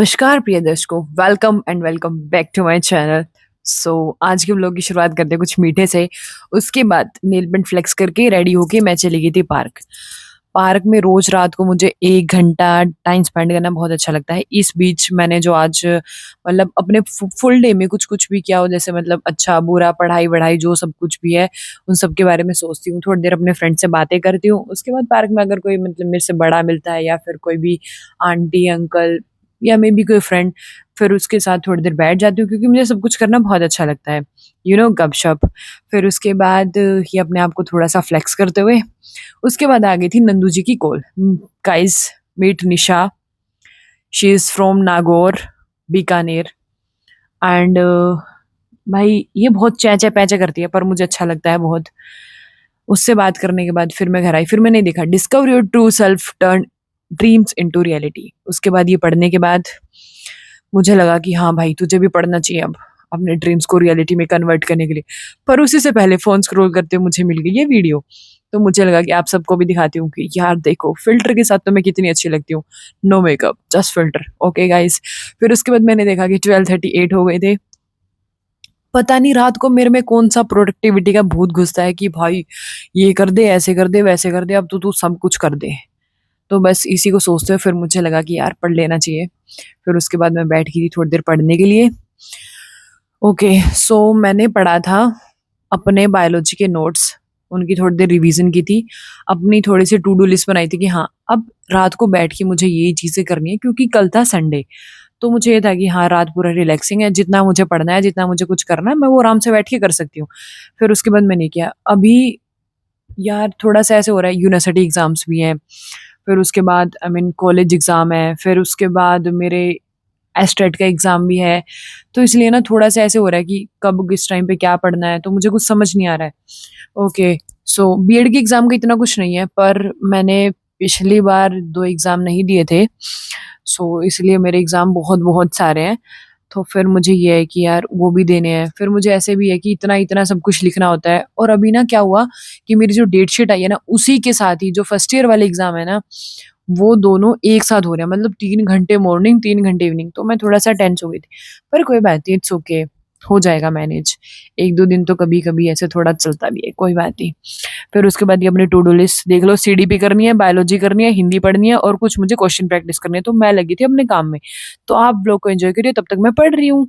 नमस्कार प्रिय दर्शकों, welcome and welcome back to my channel. आज के व्लॉग की शुरुआत करते हैं कुछ मीठे से। उसके बाद नेल पेंट फ्लेक्स करके रेडी होके मैं चली गई थी पार्क। पार्क में रोज रात को मुझे 1 घंटा टाइम स्पेंड करना बहुत अच्छा लगता है। इस बीच मैंने जो आज मतलब अपने फुल डे में कुछ-कुछ भी किया हो, जैसे मतलब अच्छा, बुरा, पढ़ाई-वढ़ाई जो सब कुछ भी है, उन सब के बारे में सोचती हूँ। थोड़ी देर अपने फ्रेंड से बातें करती हूँ। उसके बाद पार्क में अगर कोई मतलब मेरे से बड़ा मिलता है या फिर कोई भी आंटी, अंकल या मे बी कोई फ्रेंड, फिर उसके साथ थोड़ी देर बैठ जाती हूँ क्योंकि मुझे सब कुछ करना बहुत अच्छा लगता है। गपशप। फिर उसके बाद ये अपने आप को थोड़ा-सा फ्लेक्स करते हुए, उसके बाद आ गई थी नंदू जी की call. Guys, meet Nisha, she is from Nagaur, Bikaner. And भाई ये बहुत चैं-चैं-पैं-चैं करती है पर मुझे अच्छा लगता है बहुत। उससे बात करने के बाद फिर मैं घर आई, फिर मैंने देखा discover your true self turn dreams into reality. उसके बाद ये पढ़ने के बाद मुझे लगा कि हाँ भाई, तुझे भी पढ़ना चाहिए अब अपने ड्रीम्स को रियलिटी में कन्वर्ट करने के लिए। पर उसी से पहले फ़ोन स्क्रॉल करते हुए मुझे मिल गई ये वीडियो। तो मुझे लगा कि आप सबको भी दिखाती हूँ कि यार देखो, फ़िल्टर के साथ तो मैं कितनी अच्छी लगती हूँ। No makeup, just filter. Okay guys. फिर उसके बाद मैंने देखा कि 12:38 हो गए थे। पता नहीं रात को मेरे में कौन-सा प्रोडक्टिविटी का भूत घुसता है कि भाई ये कर दे, ऐसे कर दे, वैसे कर दे, अब तो तू सब कुछ कर दे। तो बस इसी को सोचते हुए फिर मुझे लगा कि यार पढ़ लेना चाहिए। फिर उसके बाद मैं बैठ गई थी थोड़ी देर पढ़ने के लिए। ओके, मैंने पढ़ा था अपने बायोलॉजी के नोट्स, उनकी थोड़ी देर रिवीजन की थी, अपनी थोड़ी-सी टू डू लिस्ट बनाई थी कि हाँ, अब रात को बैठ के मुझे ये चीज़ें करनी है क्योंकि कल था संडे। तो मुझे ये था कि हाँ, रात पूरा रिलैक्सिंग है, जितना मुझे पढ़ना है, जितना मुझे कुछ करना है, मैं वो आराम से बैठ के कर सकती हूँ। फिर उसके बाद मैंने किया। अभी यार थोड़ा-सा ऐसे हो रहा है, यूनिवर्सिटी एग्ज़ाम्स भी हैं, फिर उसके बाद आई मीन कॉलेज एग्ज़ाम है, फिर उसके बाद मेरे एस्टेट का एग्ज़ाम भी है। तो इसलिए ना थोड़ा-सा ऐसे हो रहा है कि कब किस टाइम पे क्या पढ़ना है, तो मुझे कुछ समझ नहीं आ रहा है। ओके, बीएड के एग्ज़ाम का इतना कुछ नहीं है, पर मैंने पिछली बार 2 एग्ज़ाम नहीं दिए थे, इसलिए मेरे एग्ज़ाम बहुत-बहुत सारे हैं। तो फिर मुझे ये है कि यार वो भी देने हैं। फिर मुझे ऐसे भी है कि इतना-इतना सब कुछ लिखना होता है, और अभी ना क्या हुआ कि मेरी जो डेट शीट आई है ना, उसी के साथ ही जो फर्स्ट ईयर वाले एग्ज़ाम है ना, वो दोनों एक साथ हो रहे हैं, मतलब 3 घंटे मॉर्निंग, 3 घंटे इवनिंग। तो मैं थोड़ा-सा टेंस हो गई थी। पर कोई बात नहीं, इट्स ओके, हो जाएगा मैनेज। 1-2 दिन तो कभी-कभी ऐसे थोड़ा चलता भी है, कोई बात नहीं। फिर उसके बाद ये अपनी टू डू लिस्ट देख लो, सीडीपी करनी है, बायोलॉजी करनी है, हिंदी पढ़नी है और कुछ मुझे क्वेश्चन प्रैक्टिस करनी है। तो मैं लगी थी अपने काम में। तो आप लोग को एन्जॉय करिए, तब तक मैं पढ़ रही हूँ।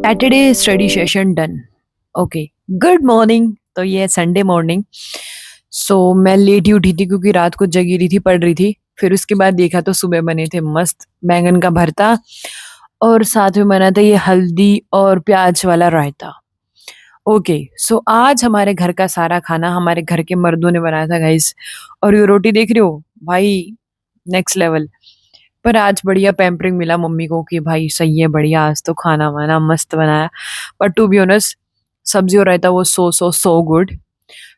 Saturday study session done. Okay, good morning. तो ये है संडे मॉर्निंग। मैं लेट ही उठी थी क्योंकि रात को जगी रही थी, पढ़ रही थी। फिर उसके बाद देखा तो सुबह बने थे मस्त बैंगन का भरता, और साथ में बना था ये हल्दी और प्याज वाला रायता। ओके, आज हमारे घर का सारा खाना हमारे घर के मर्दों ने बनाया था गाइस। और ये रोटी देख रहे हो भाई, नेक्स्ट लेवल। पर आज बढ़िया पैम्परिंग मिला मम्मी को कि भाई सही है, बढ़िया, आज तो खाना वाना मस्त बनाया। बट टू बी ऑनेस्ट, सब्जी और रायता वो सो गुड।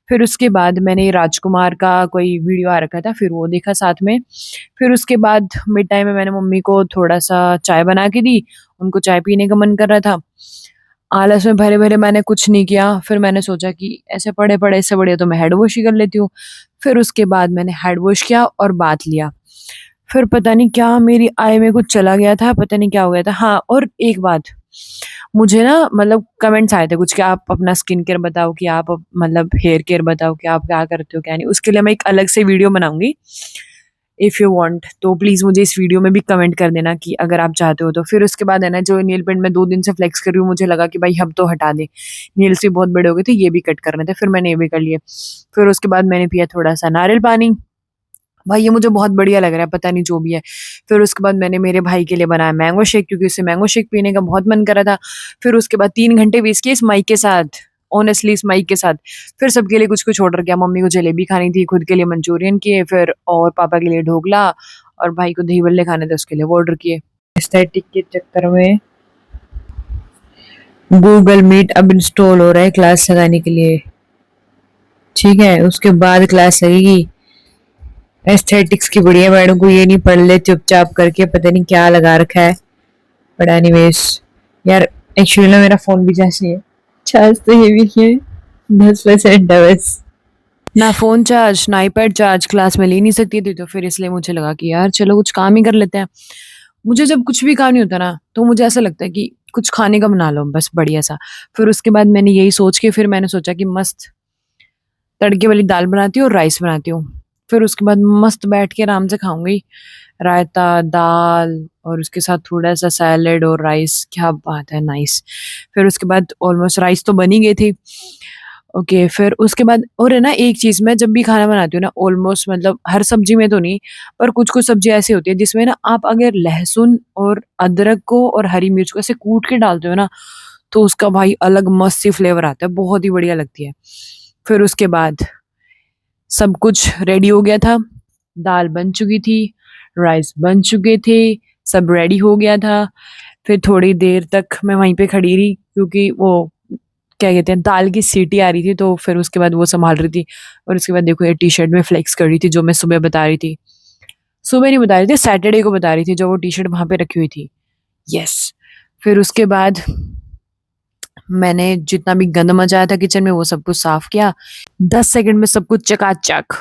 फिर उसके बाद मैंने राजकुमार का कोई वीडियो आ रखा था, फिर वो देखा साथ में। फिर उसके बाद मिड टाइम में मैंने मम्मी को थोड़ा-सा चाय बना के दी, उनको चाय पीने का मन कर रहा था। आलस में भरे-भरे मैंने कुछ नहीं किया, फिर मैंने सोचा कि ऐसे पड़े-पड़े इससे बढ़िया तो मैं हैंड वॉश ही कर लेती हूँ। फिर उसके बाद मैंने हैंड वॉश किया और बाथ लिया। फिर पता नहीं क्या मेरी आई में कुछ चला गया था, पता नहीं क्या हो गया था। हाँ, और एक बात, मुझे ना मतलब कमेंट्स आए थे कुछ कि आप अपना स्किन केयर बताओ, कि आप मतलब हेयर केयर बताओ कि आप क्या करते हो, क्या नहीं। उसके लिए मैं एक अलग से वीडियो बनाऊँगी, इफ यू वांट। तो प्लीज़ मुझे इस वीडियो में भी कमेंट कर देना कि अगर आप चाहते हो तो। फिर उसके बाद है ना, जो नेल पेंट मैं 2 दिन से फ्लेक्स कर रही हूँ, मुझे लगा कि भाई अब तो हटा दें। नेल्स भी बहुत बड़े हो गए थे, ये भी कट करने थे, फिर मैंने ये भी कर लिए। फिर उसके बाद मैंने पिया थोड़ा-सा नारियल पानी। भाई ये मुझे बहुत बढ़िया लग रहा है, पता नहीं जो भी है। फिर उसके बाद मैंने मेरे भाई के लिए बनाया मैंगो शेक क्योंकि उसे मैंगो शेक पीने का बहुत मन कर रहा था। फिर उसके बाद 3 घंटे वेस्ट किए इस माइक के साथ, ऑनेस्टली इस माइक के साथ। फिर सबके लिए कुछ-कुछ ऑर्डर किया, मम्मी को जलेबी खानी थी, खुद के लिए मंचूरियन किए, फिर और पापा के लिए ढोकला, और भाई को दही-बल्ले खाने थे, उसके लिए वो ऑर्डर किए। एस्थेटिक के चक्कर में गूगल मीट अब इंस्टॉल हो रहा है क्लास लगाने के लिए। ठीक है, उसके बाद क्लास लगेगी। एस्थेटिक्स की बढ़िया मैडम को ये नहीं पढ़ ले चुपचाप करके, पता नहीं क्या लगा रखा है। बट एनीवेज यार, एक्चुअली ना मेरा फोन भी चार्ज नहीं है। चार्ज तो ये भी है 10% है बस। ना फोन चार्ज ना आईपैड चार्ज, क्लास में ले नहीं सकती थी, तो फिर इसलिए मुझे लगा कि यार चलो कुछ काम ही कर लेते हैं। मुझे जब कुछ भी काम नहीं होता ना, तो मुझे ऐसा लगता है कि कुछ खाने का बना लो बस बढ़िया सा। फिर उसके बाद मैंने यही सोच के फिर मैंने सोचा कि मस्त तड़के वाली दाल बनाती हूँ और राइस बनाती हूँ। फिर उसके बाद मस्त बैठ के आराम से खाऊंगी, रायता, दाल और उसके साथ थोड़ा-सा सैलेड और राइस, क्या बात है, नाइस। फिर उसके बाद ऑलमोस्ट राइस तो बन ही गई थी। ओके, फिर उसके बाद और है ना एक चीज़, मैं जब भी खाना बनाती हूँ ना ऑलमोस्ट मतलब हर सब्ज़ी में तो नहीं, पर कुछ-कुछ सब्ज़ी ऐसी होती है जिसमें ना आप अगर लहसुन और अदरक को और हरी मिर्च को ऐसे कूट के डालते हो ना, तो उसका भाई अलग मस्त सी फ्लेवर आता है, बहुत ही बढ़िया लगती है। फिर उसके बाद सब कुछ रेडी हो गया था, दाल बन चुकी थी, राइस बन चुके थे, सब रेडी हो गया था। फिर थोड़ी देर तक मैं वहीं पे खड़ी रही क्योंकि वो क्या कहते हैं दाल की सीटी आ रही थी, तो फिर उसके बाद वो सँभाल रही थी और उसके बाद देखो ये टी-शर्ट में फ्लेक्स कर रही थी जो मैं सुबह बता रही थी। सुबह नहीं बता रही थी, सैटरडे को बता रही थी जो वो टी-शर्ट वहाँ पे रखी हुई थी। येस! फिर उसके बाद मैंने जितना भी गंद मचाया था किचन में वो सब कुछ साफ किया। 10 सेकंड में सब कुछ चकाचक।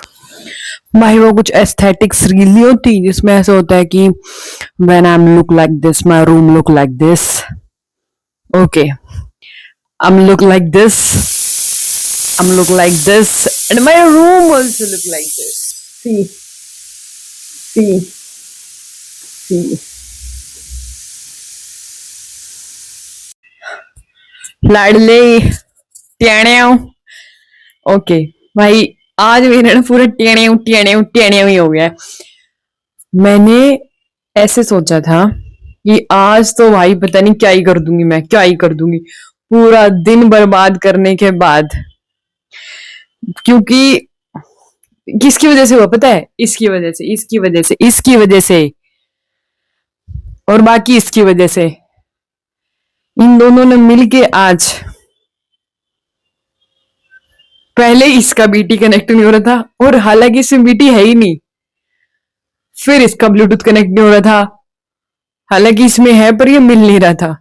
भाई वो कुछ एस्थेटिक्स रील नहीं होती जिसमें ऐसा होता है कि when I am look like this my room look like this. Okay, I am look like this, I am look like this and my room also look like this. See see see लाडले टेणे। Okay भाई, आज मेरा ना पूरा टेणे टेणे टेणे ही हो गया है। मैंने ऐसे सोचा था कि आज तो भाई पता नहीं क्या ही कर दूंगी, मैं क्या ही कर दूंगी पूरा दिन बर्बाद करने के बाद। क्योंकि किसकी वजह से हुआ पता है, इसकी वजह से, इसकी वजह से, इसकी वजह से और बाकी इसकी वजह से। इन दोनों ने मिलके आज, पहले इसका बीटी कनेक्ट नहीं हो रहा था और हालांकि इसमें बीटी है ही नहीं, फिर इसका ब्लूटूथ कनेक्ट नहीं हो रहा था, हालांकि इसमें है पर ये मिल नहीं रहा था।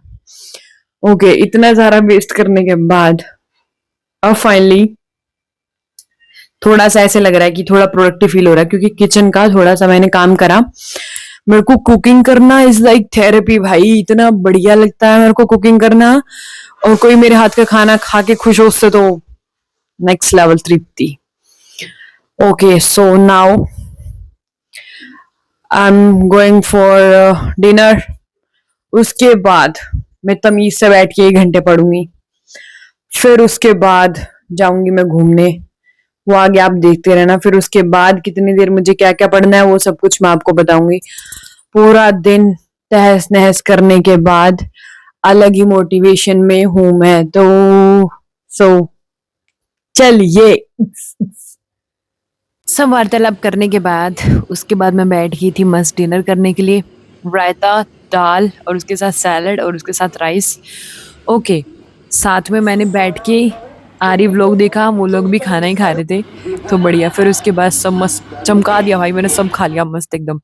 ओके, इतना सारा वेस्ट करने के बाद अब फाइनली थोड़ा सा ऐसे लग रहा है कि थोड़ा प्रोडक्टिव फील हो रहा है क्योंकि किचन का थोड़ा सा मैंने काम करा। मेरे को कुकिंग करना इज लाइक थेरेपी भाई, इतना बढ़िया लगता है मेरे को कुकिंग करना। और कोई मेरे हाथ का खाना खा के खुश हो उससे तो next level Tripti. Okay, so now I am going for dinner. उसके बाद मैं तमीज से बैठ के 1 घंटे पढ़ूंगी। फिर उसके बाद जाऊंगी मैं घूमने, वो आगे आप देखते रहना। फिर उसके बाद कितनी देर मुझे क्या क्या पढ़ना है वो सब कुछ मैं आपको बताऊंगी। पूरा दिन तहस नहस करने के बाद अलग ही मोटिवेशन में हूं मैं तो। सो चलिए, सब वार्तालाप करने के बाद उसके बाद मैं बैठ गई थी मस्त डिनर करने के लिए। रायता, दाल और उसके साथ सैलड और उसके साथ राइस। ओके, साथ में मैंने बैठ के आरी व्लॉग देखा, वो लोग भी खाना ही खा रहे थे, तो बढ़िया। फिर उसके बाद सब मस्त चमका दिया भाई मैंने, सब खा लिया मस्त एकदम।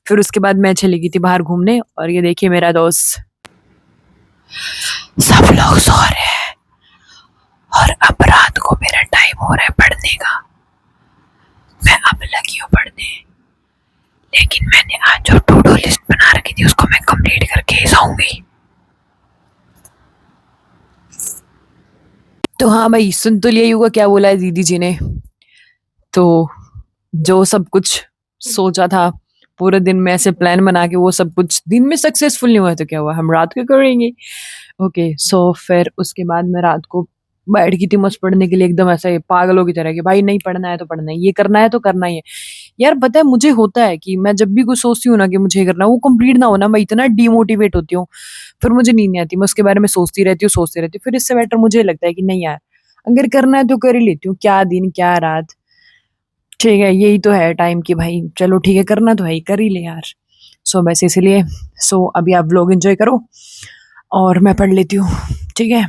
फिर उसके बाद मैं चली गई थी बाहर घूमने और ये देखिए मेरा दोस्त, सब लोग सो रहे हैं और अब रात को मेरा टाइम हो रहा है पढ़ने का। मैं अब लगी हूँ पढ़ने, लेकिन मैंने आज जो टू डू लिस्ट बना रखी थी उसको मैं कंप्लीट करके ही सोऊंगी। तो हाँ भाई, सुन तो लिया ही होगा क्या बोला है दीदी जी ने। तो जो सब कुछ सोचा था पूरे दिन में ऐसे प्लान बना के, वो सब कुछ दिन में सक्सेसफुल नहीं हुआ तो क्या हुआ, हम रात को करेंगे। ओके, सो फिर उसके बाद मैं रात को बैठ गई थी मस्त पढ़ने के लिए, एकदम ऐसे पागलों की तरह कि भाई नहीं पढ़ना है तो पढ़ना है, ये करना है तो करना ही है। यार पता है मुझे होता है कि मैं जब भी कुछ सोचती हूँ ना कि मुझे ये करना है, वो कंप्लीट ना होना, मैं इतना डिमोटिवेट होती हूँ, फिर मुझे नींद नहीं आती, मैं उसके बारे में सोचती रहती हूँ सोचती रहती हूँ। फिर इससे बेटर मुझे लगता है कि नहीं यार, अगर करना है तो कर ही लेती हूँ, क्या दिन क्या रात। ठीक है, यही तो है टाइम की भाई, चलो ठीक है करना तो है ही, कर ही ले यार। सो बस इसीलिए, सो अभी आप लोग एंजॉय करो और मैं पढ़ लेती हूँ। ठीक है?